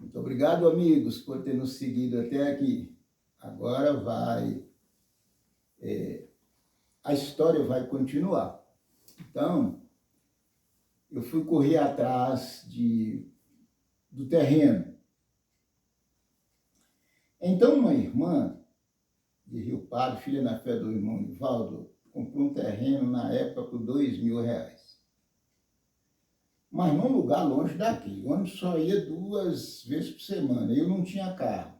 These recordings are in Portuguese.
Muito obrigado, amigos, por ter nos seguido até aqui. Agora a história vai continuar. Então, eu fui correr atrás do terreno. Então, uma irmã de Rio Pardo, filha na fé do irmão Nivaldo, comprou um terreno na época por R$ 2.000. Mas num lugar longe daqui. O ônibus só ia 2 vezes por semana. Eu não tinha carro.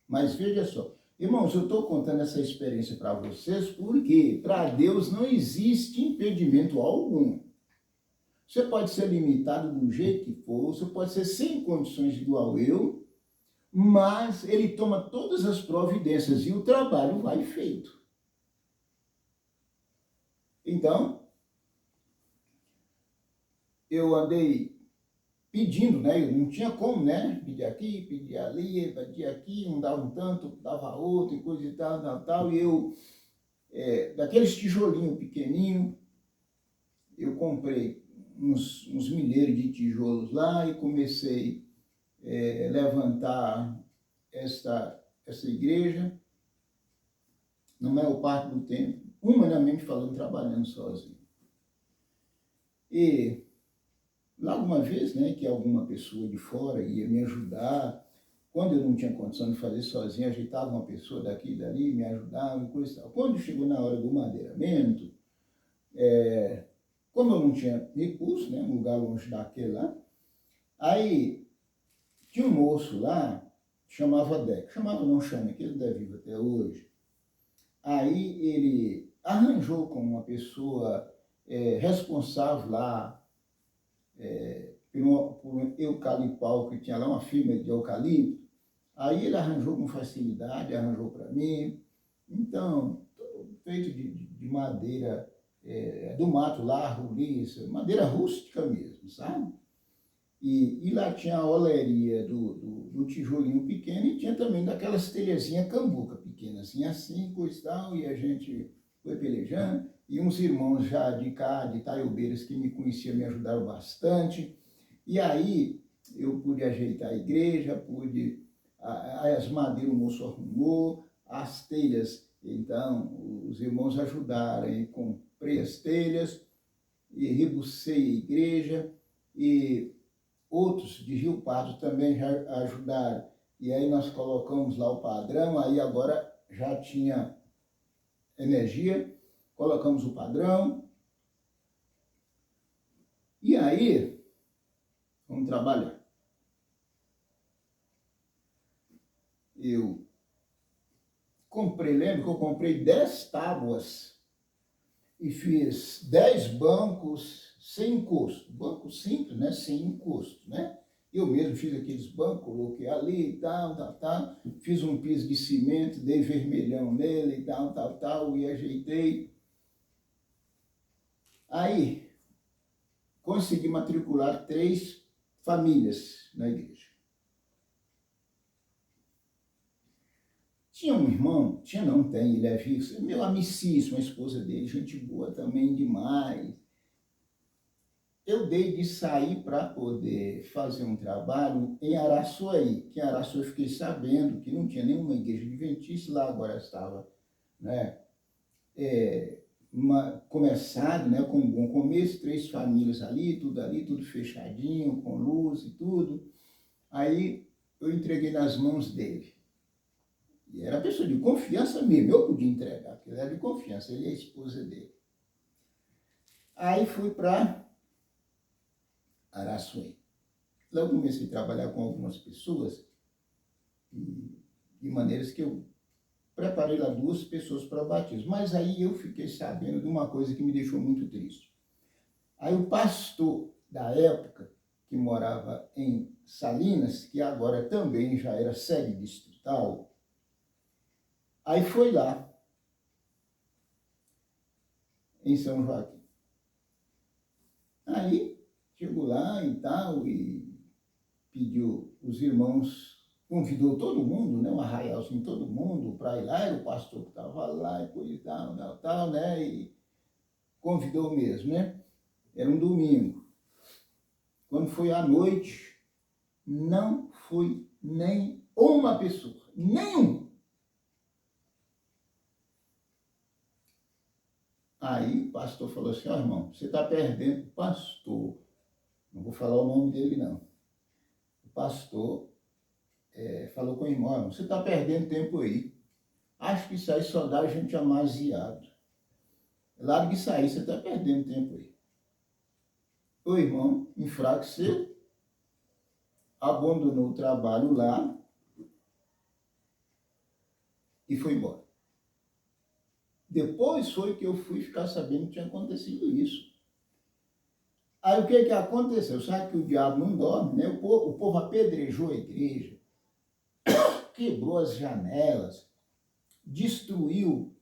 Mas veja só, irmãos, eu estou contando essa experiência para vocês porque para Deus não existe impedimento algum. Você pode ser limitado do jeito que for, você pode ser sem condições igual eu, mas Ele toma todas as providências e o trabalho vai feito. Então, eu andei pedindo, né? Eu não tinha como, né? Pedir aqui, pedir ali, pedir aqui, um dava um tanto, dava outro, e coisa e tal. E eu, daqueles tijolinhos pequenininhos, eu comprei uns milheiros de tijolos lá e comecei a levantar essa igreja, na maior parte do tempo, humanamente falando, trabalhando sozinho. E lá uma vez, né, que alguma pessoa de fora ia me ajudar, quando eu não tinha condição de fazer sozinho, ajeitava uma pessoa daqui e dali, me ajudava e coisa e tal. Quando chegou na hora do madeiramento, como eu não tinha recurso, né, um lugar longe daquele lá, aí tinha um moço lá, chamava Deco, chamava não chama, que ele ainda é vivo até hoje. Aí ele arranjou com uma pessoa responsável lá, por um eucalipau que tinha lá, uma firma de eucalipto. Aí ele arranjou com facilidade, arranjou para mim. Então, tudo feito de madeira do mato lá, roliça, madeira rústica mesmo, sabe? E lá tinha a oleria do tijolinho pequeno e tinha também daquelas telhazinhas cambuca pequenas, assim, coisa e tal, e a gente foi pelejando. E uns irmãos já de cá, de Itaiobeiras, que me conheciam, me ajudaram bastante. E aí eu pude ajeitar a igreja, as madeiras o moço arrumou, as telhas, então os irmãos ajudaram, e comprei as telhas, e rebucei a igreja, e outros de Rio Pardo também já ajudaram. E aí nós colocamos lá o padrão, aí agora já tinha energia, colocamos o padrão, e aí vamos trabalhar. Eu comprei, lembro que eu comprei 10 tábuas e fiz 10 bancos sem encosto. Banco simples, né? Sem encosto, né? Eu mesmo fiz aqueles bancos, coloquei ali e tal. Fiz um piso de cimento, dei vermelhão nele e tal, e ajeitei. Aí, consegui matricular 3 famílias na igreja. Tinha um irmão, tem, ele é vivo, meu amicíssimo, a esposa dele, gente boa também demais. Eu dei de sair para poder fazer um trabalho em Araçuaí, que em Araçuaí eu fiquei sabendo que não tinha nenhuma igreja adventista, lá agora estava, né, começado, né, com um bom começo, 3 famílias ali, tudo fechadinho, com luz e tudo. Aí eu entreguei nas mãos dele. E era pessoa de confiança mesmo, eu podia entregar, porque ele era de confiança, ele é a esposa dele. Aí fui para Araçuaí. Lá eu comecei a trabalhar com algumas pessoas, de maneiras que eu preparei lá 2 pessoas para o batismo. Mas aí eu fiquei sabendo de uma coisa que me deixou muito triste. Aí o pastor da época, que morava em Salinas, que agora também já era sede distrital, aí foi lá, em São Joaquim. Aí chegou lá e tal, e pediu os irmãos, convidou todo mundo, né, um arraialzinho, todo mundo para ir lá, era o pastor que estava lá, e coisa e tal, né, e convidou mesmo, né, era um domingo. Quando foi à noite, não foi nem uma pessoa, nenhum. Aí o pastor falou assim, ó irmão, você está perdendo o pastor. Não vou falar o nome dele, não. O pastor falou com o irmão, você está perdendo tempo aí. Acho que isso aí só dá a gente amaziado. Larga isso aí, você está perdendo tempo aí. O irmão enfraqueceu, abandonou o trabalho lá e foi embora. Depois foi que eu fui ficar sabendo que tinha acontecido isso. Aí o que aconteceu? Sabe que o diabo não dorme, né? O povo apedrejou a igreja, quebrou as janelas, destruiu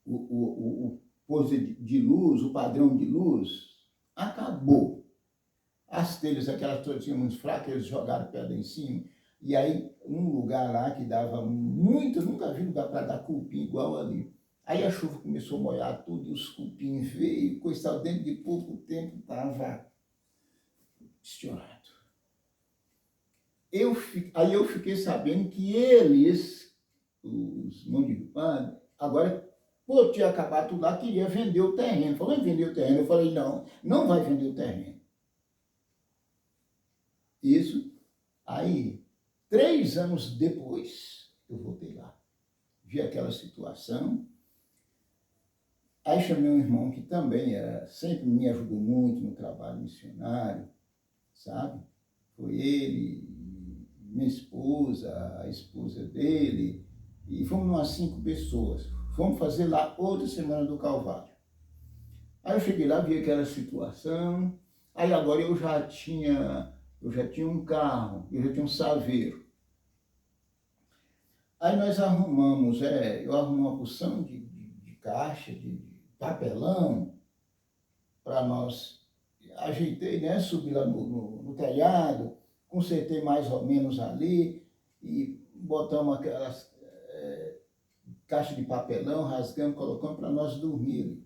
o posto de luz, o padrão de luz, acabou. As telhas, aquelas todas tinham muito fracas, eles jogaram pedra em cima. E aí, um lugar lá que dava muito, nunca vi lugar para dar cupim igual ali. Aí a chuva começou a molhar tudo, e os cupim veio, coisa dentro de pouco tempo estava estourado. Aí eu fiquei sabendo que eles, os mãos de padre, agora, pô, tinha acabado tudo lá, queria vender o terreno. Falou em vender o terreno, eu falei, não, não vai vender o terreno. Isso. Aí, 3 anos depois, eu voltei lá. Vi aquela situação. Aí chamei um irmão que também sempre me ajudou muito no trabalho missionário, sabe? Foi ele, minha esposa, a esposa dele, e fomos umas 5 pessoas. Fomos fazer lá outra Semana do Calvário. Aí eu cheguei lá, vi aquela situação, aí agora eu já tinha um carro, eu já tinha um saveiro. Aí nós arrumamos, eu arrumei uma porção de caixa, de papelão, para nós, ajeitei, né, subi lá no telhado, consertei mais ou menos ali, e botamos aquelas caixas de papelão, rasgando, colocando para nós dormir.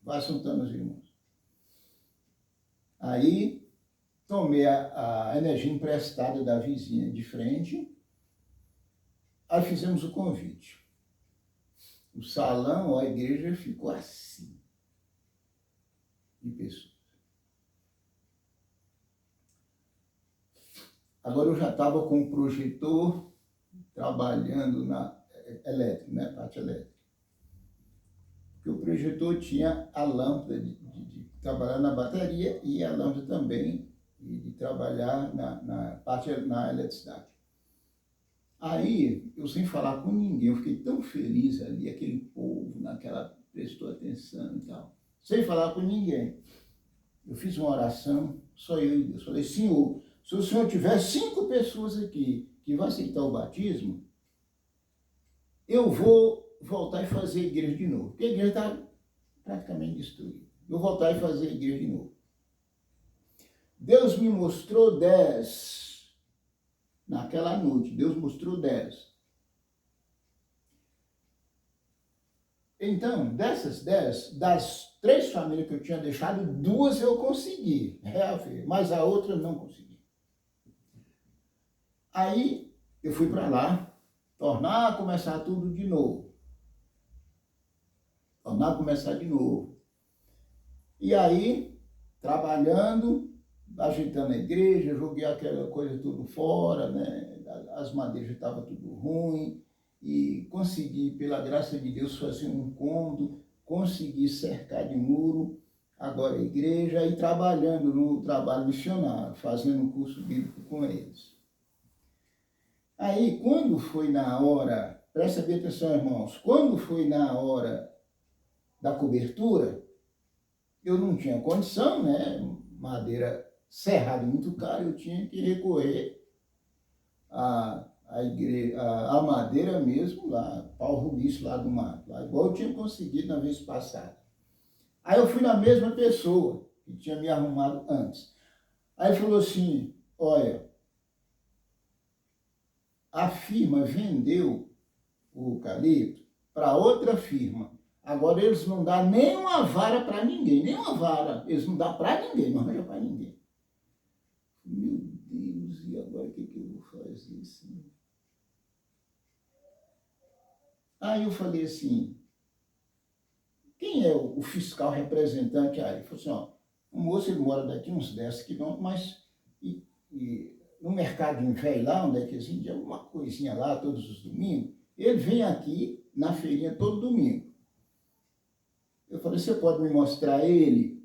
Vai juntando os irmãos. Aí, tomei a energia emprestada da vizinha de frente, aí fizemos o convite. O salão, a igreja ficou assim, de pessoas. Agora eu já estava com o projetor trabalhando na elétrica, né, parte elétrica. Porque o projetor tinha a lâmpada de trabalhar na bateria e a lâmpada também de trabalhar na eletricidade. Aí, eu sem falar com ninguém, eu fiquei tão feliz ali, aquele povo, prestou atenção e tal. Sem falar com ninguém. Eu fiz uma oração, só eu e Deus. Falei, Senhor, se o Senhor tiver 5 pessoas aqui que vão aceitar o batismo, eu vou voltar e fazer a igreja de novo. Porque a igreja está praticamente destruída. Eu vou voltar e fazer a igreja de novo. Deus me mostrou 10. Naquela noite, Deus mostrou 10. Então, dessas 10, das 3 famílias que eu tinha deixado, 2 eu consegui reaver, mas a outra não consegui. Aí, eu fui para lá, tornar a começar tudo de novo. Tornar a começar de novo. E aí, trabalhando, ajeitando a igreja, joguei aquela coisa tudo fora, né? As madeiras estavam tudo ruim, e consegui, pela graça de Deus, fazer um cômodo, consegui cercar de muro agora a igreja e trabalhando no trabalho missionário, fazendo um curso bíblico com eles. Aí, quando foi na hora, presta bem atenção, irmãos, quando foi na hora da cobertura, eu não tinha condição, né? Madeira serrada muito caro, eu tinha que recorrer à madeira mesmo, lá, pau rubiço lá do mato, lá, igual eu tinha conseguido na vez passada. Aí eu fui na mesma pessoa que tinha me arrumado antes. Aí falou assim, olha, a firma vendeu o eucalipto para outra firma. Agora eles não dão nem uma vara para ninguém, nem uma vara. Eles não dão para ninguém, não arranjam para ninguém. Meu Deus, e agora o que eu vou fazer assim? Aí eu falei assim, quem é o fiscal representante aí? Ele falou assim, ó, o moço ele mora daqui uns 10 quilômetros, mas no mercadinho velho lá, onde é que eles vendiam uma coisinha lá todos os domingos, ele vem aqui na feirinha todo domingo. Eu falei, você pode me mostrar ele?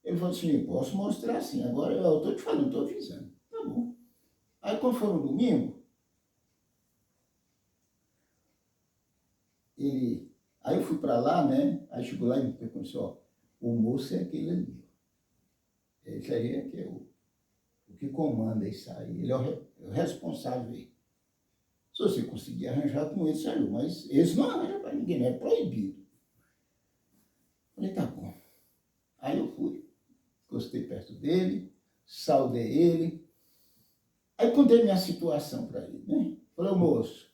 Ele falou assim, posso mostrar sim, agora eu estou te falando, estou avisando. Tá bom. Aí quando foi no domingo, aí eu fui para lá, né? Aí chegou lá e me perguntou assim, ó, o moço é aquele ali. Esse aí é que é o que comanda isso aí. Ele é o responsável aí. Se você conseguir arranjar com ele, saiu. Mas esse não arranja para ninguém, é proibido. Falei, tá bom. Aí eu fui, encostei perto dele, saudei ele. Aí contei minha situação para ele, né? Falei, moço,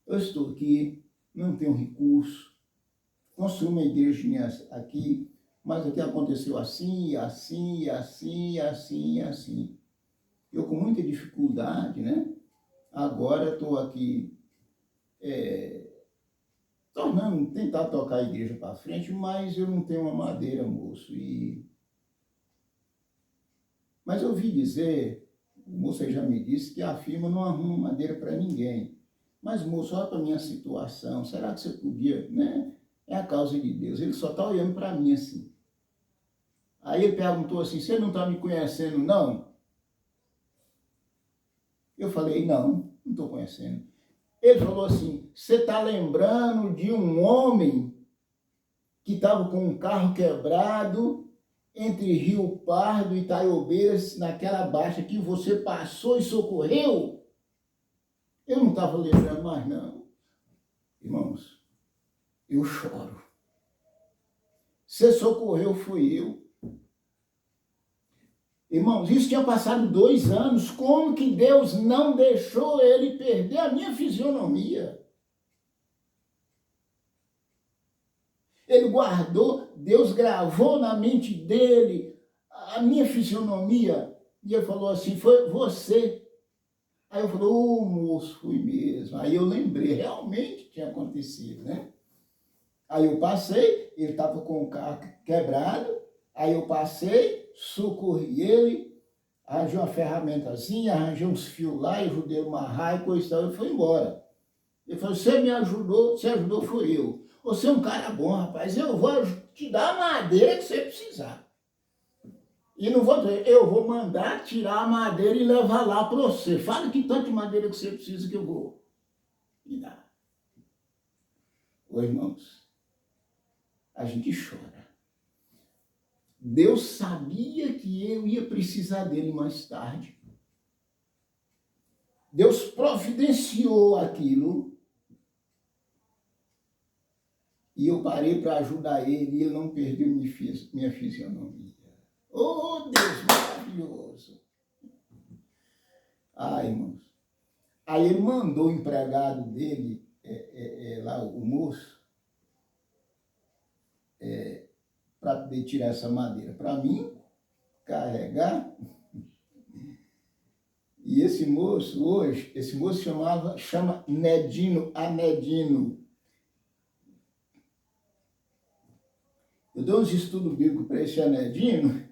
eu estou aqui, não tenho recurso, construí uma igrejinha aqui, mas aqui aconteceu assim, assim, assim, assim, assim. Eu com muita dificuldade, né? Agora estou aqui tentar tocar a igreja para frente, mas eu não tenho uma madeira, moço. Mas eu ouvi dizer, o moço aí já me disse, que a firma não arruma madeira para ninguém. Mas, moço, olha para a minha situação, será que você podia, né? É a causa de Deus. Ele só está olhando para mim assim. Aí ele perguntou assim, você não está me conhecendo, não? Eu falei, não estou conhecendo. Ele falou assim, você está lembrando de um homem que estava com um carro quebrado entre Rio Pardo e Itaiobeiras, naquela baixa que você passou e socorreu? Eu não estava lembrando mais, não. Irmãos, eu choro. Você socorreu, fui eu. Irmãos, isso tinha passado 2 anos. Como que Deus não deixou ele perder a minha fisionomia? Ele guardou, Deus gravou na mente dele a minha fisionomia. E ele falou assim, foi você. Aí eu falei, moço, fui mesmo. Aí eu lembrei, realmente tinha acontecido, né? Aí eu passei, ele estava com o carro quebrado, aí eu passei, socorri ele, arranjei uma ferramentazinha, arranjei uns fios lá, ajudei a amarrar e coisa e tal, e foi embora. Ele falou, você me ajudou, você ajudou, foi eu. Você é um cara bom, rapaz, eu vou te dar a madeira que você precisar. E não vou dizer, eu vou mandar tirar a madeira e levar lá para você. Fala que tanto de madeira que você precisa que eu vou lhe dar. Ô, irmãos, a gente chora. Deus sabia que eu ia precisar dele mais tarde. Deus providenciou aquilo. E eu parei para ajudar ele e ele não perdeu minha fisionomia. Oh, Deus maravilhoso! Ai, irmãos. Aí ele mandou o empregado dele, lá o moço, para poder tirar essa madeira para mim, carregar. E esse moço hoje, chama Nedino, Anedino. Eu dou uns estudos bíblicos para esse Anedino,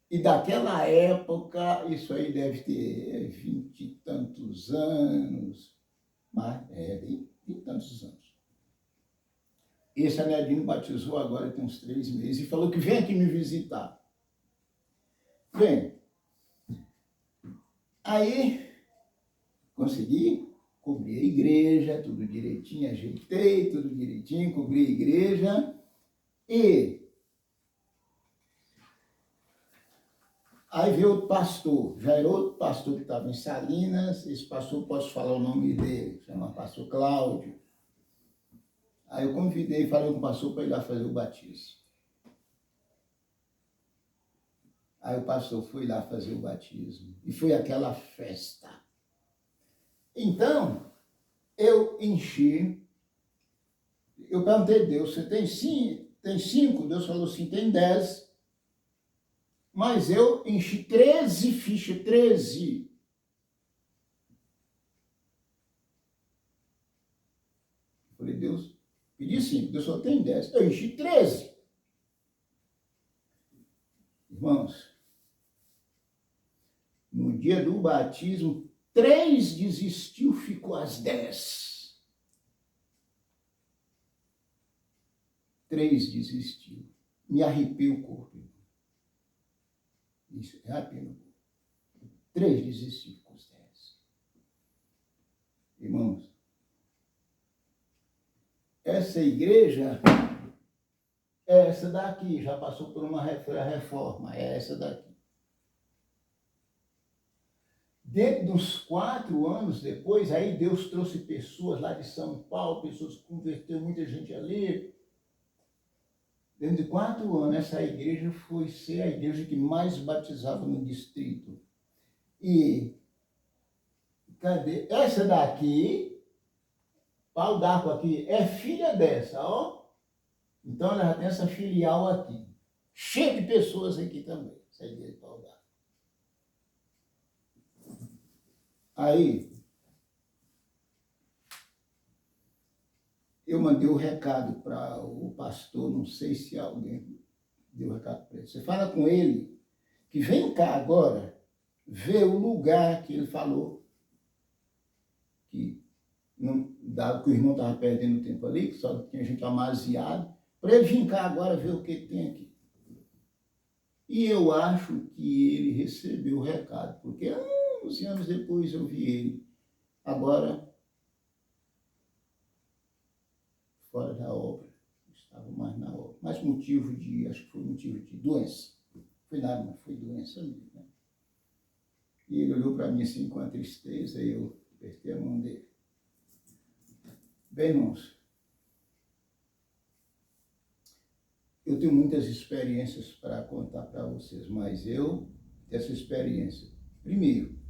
e daquela época, isso aí deve ter 20 e tantos anos, mas 20 e tantos anos. Esse Anedino batizou agora tem uns 3 meses e falou que vem aqui me visitar. Vem. Aí, consegui cobrir a igreja, tudo direitinho, ajeitei, tudo direitinho, cobri a igreja. E aí veio outro pastor, já era outro pastor que estava em Salinas, esse pastor, posso falar o nome dele, chama pastor Cláudio. Aí eu convidei, falei com o pastor para ir lá fazer o batismo. Aí o pastor foi lá fazer o batismo. E foi aquela festa. Então, eu enchi. Eu perguntei a Deus, você tem 5? Tem 5? Deus falou assim, tem 10. Mas eu enchi 13 fichas, 13. Eu falei, Deus, pedi 5, Deus só tem 10. Eu enchi 13. Irmãos, no dia do batismo, 3 desistiu, ficou às 10. 3 desistiu. Me arrepiou o corpo. Isso, arrepiou o corpo. 3 desistiu, ficou às 10. Irmãos, essa igreja é essa daqui, já passou por uma reforma, é essa daqui. Dentro dos 4 anos depois, aí Deus trouxe pessoas lá de São Paulo, pessoas que converteram muita gente ali. Dentro de 4 anos, essa igreja foi ser a igreja que mais batizava no distrito. E cadê? Essa daqui, pau d'arco aqui, é filha dessa, ó. Então ela já tem essa filial aqui. Cheia de pessoas aqui também, essa igreja de pau d'arco. Aí, eu mandei o recado para o pastor, não sei se alguém deu o recado para ele. Você fala com ele que vem cá agora ver o lugar que ele falou que não dado que o irmão estava perdendo tempo ali, que só tinha gente amaziada, para ele vir cá agora ver o que tem aqui. E eu acho que ele recebeu o recado, porque anos e anos depois eu vi ele. Agora, fora da obra, estava mais na obra. Mas motivo de, acho que foi motivo de doença. Foi nada, mas foi doença mesmo, né? E ele olhou para mim assim com a tristeza, e eu apertei a mão dele. Bem, irmãos, eu tenho muitas experiências para contar para vocês, mas essa experiência, primeiro,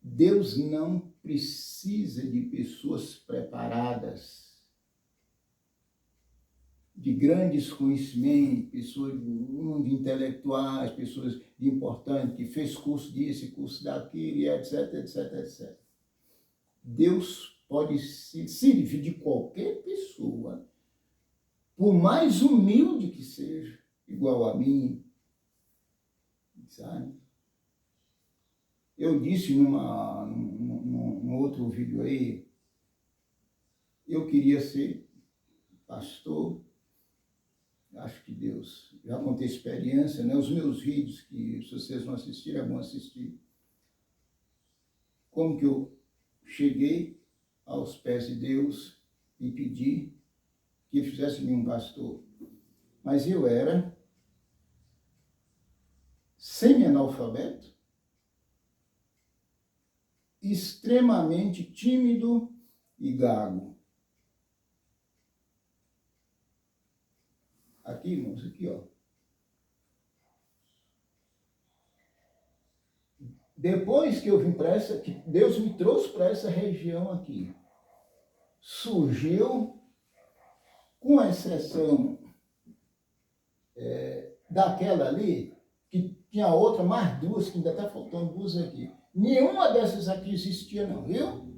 Deus não precisa de pessoas preparadas, de grandes conhecimentos, pessoas de intelectuais, pessoas de importantes, que fez curso disso, curso daquilo, etc, etc, etc. Deus pode servir de qualquer pessoa, por mais humilde que seja, igual a mim, sabe? Eu disse num outro vídeo aí, eu queria ser pastor. Acho que Deus, já contei experiência, né? Os meus vídeos, que se vocês não assistiram, é bom assistir. Como que eu cheguei aos pés de Deus e pedi que ele fizesse de mim um pastor. Mas eu era semi-analfabeto, extremamente tímido e gago. Aqui, irmãos, aqui, ó. Depois que eu vim para essa, que Deus me trouxe para essa região aqui, surgiu, com exceção daquela ali, que tinha outra, mais 2, que ainda está faltando 2 aqui. Nenhuma dessas aqui existia não, viu?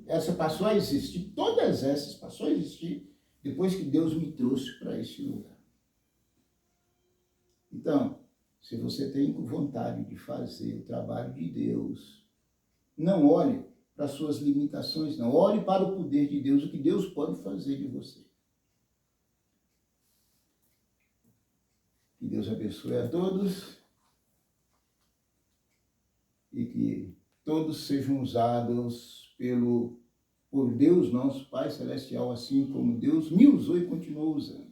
Essa passou a existir, todas essas passou a existir depois que Deus me trouxe para esse lugar. Então, se você tem vontade de fazer o trabalho de Deus, não olhe para as suas limitações, não. Olhe para o poder de Deus, o que Deus pode fazer de você. Que Deus abençoe a todos e que todos sejam usados por Deus, nosso Pai Celestial, assim como Deus me usou e continua usando.